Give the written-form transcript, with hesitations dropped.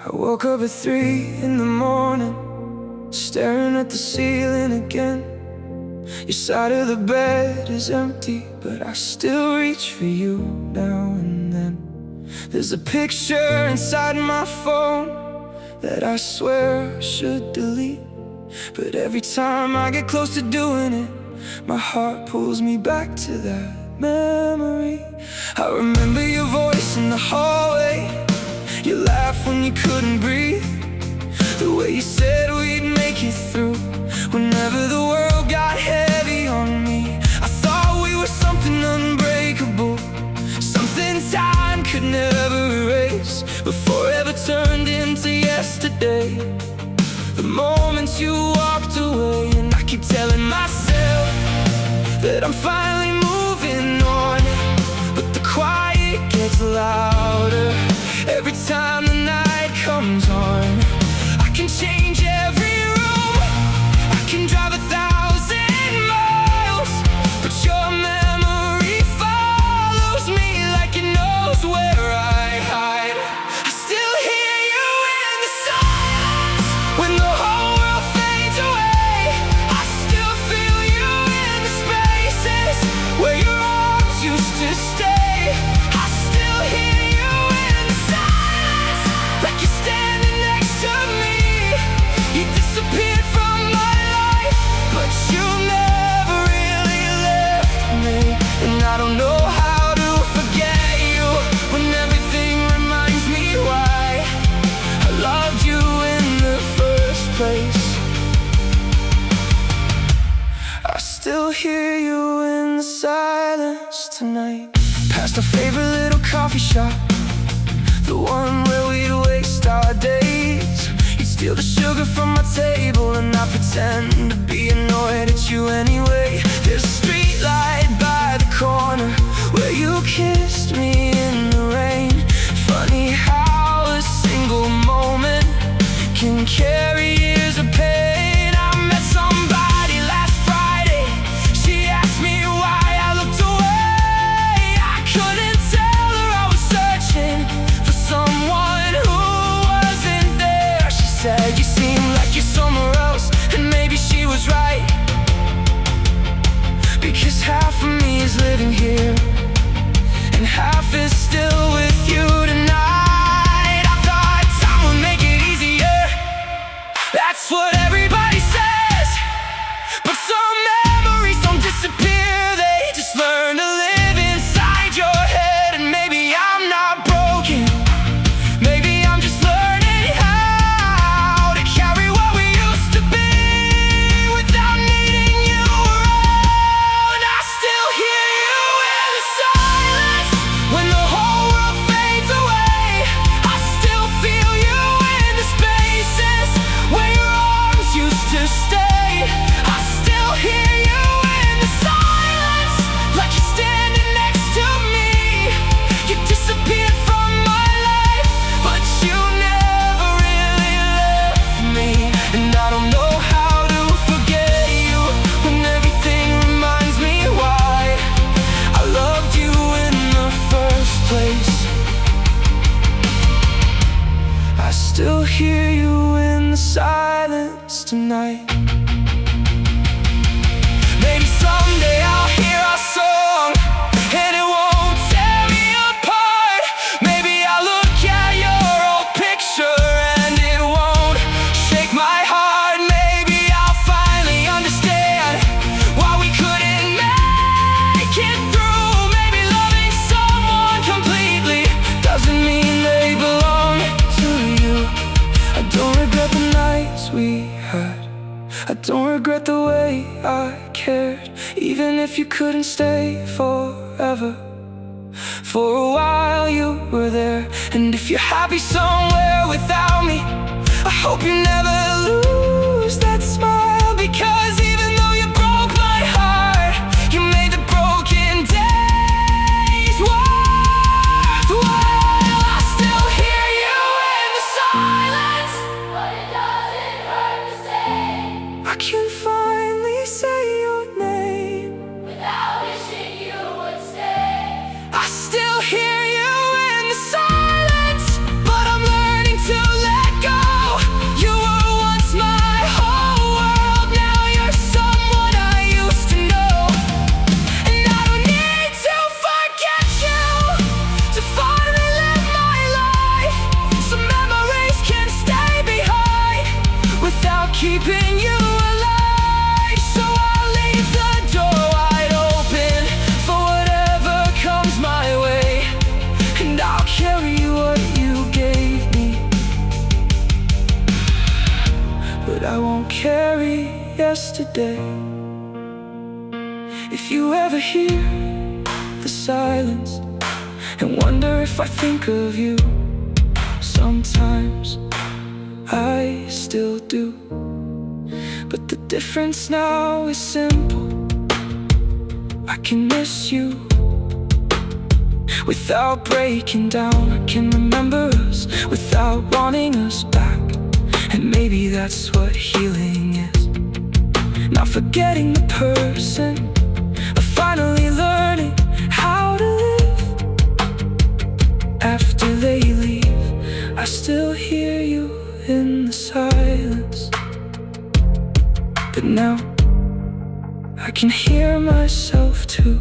I woke up at 3 in the morning, staring at the ceiling again. Your side of the bed is empty, but I still reach for you now and then. There's a picture inside my phone that I swear I should delete, but every time I get close to doing it, my heart pulls me back to that memory. I remember your voice in the hallway, your laugh when you couldn't breathe, the way you said we'd make it through whenever the world got heavy on me. I thought we were something unbreakable, something time could never erase, but forever turned into yesterday, the moments you walked away. And I keep telling myself that I'm finally moving on, but the quiet gets louder every time the night comes on. I can change every room, I can drive 1,000 miles, but your memory follows me like it knows where I hide. I still hear you in the silence when the whole world fades away. I still feel you in the spaces where your arms used to stay. I still hear you in the silence, like you're standing next to me. You disappeared from my life, but you never really left me. And I don't know how to forget you when everything reminds me why I loved you in the first place. I still hear you in the silence tonight, past our favorite little coffee shop, the one where we'd waste our days. You'd steal the sugar from my table and I pretend to be annoyed at you anyway. There's a street light by the corner where you kissed me in the rain. Funny how a single moment can carry years of pain. I met somebody last Friday, she asked me why I looked away. I couldn't tell her I was searching for someone who wasn't there. She said, you seem like you're somewhere else, and maybe she was right, because half of me is living here and half is still with you tonight. I thought time would make it easier, that's what everybody says, but some memories don't disappear, they just learn to live inside your head. And maybe I'm not broken, maybe I'm just learning how to carry what we used to be without needing you around. I still hear you in the silence when the whole world fades away. I still feel you in the spaces where your arms used to stay. I still hear you in the silence, like you're standing next to me. You disappeared from my life, but you never really left me. And I don't know how to forget you when everything reminds me why I loved you in the first place. I still hear you in the silence tonight. Maybe someday I'll hear our song and it won't tear me apart. Maybe I'll look at your old picture and it won't shake my heart. Maybe I'll finally understand why we couldn't make it through. Maybe loving someone completely doesn't mean they belong to you. I don't regret the nights we had, I don't regret the way I cared, even if you couldn't stay forever. For a while you were there, and if you're happy somewhere without me, I hope you never lose that smile, because even though you broke my heart, you made the broken days worthwhile. I still hear you in the silence, but it doesn't hurt to say I can finally say your name without wishing you would stay. I still hear you in the silence, but I'm learning to let keeping you alive. So I'll leave the door wide open for whatever comes my way, and I'll carry what you gave me, but I won't carry yesterday. If you ever hear the silence and wonder if I think of you, sometimes I still do. But the difference now is simple: I can miss you without breaking down. I can remember us without wanting us back. And maybe that's what healing is. Not forgetting the person, but finally learning how to live. After they leave, I still hear you in the silence, but now I can hear myself too.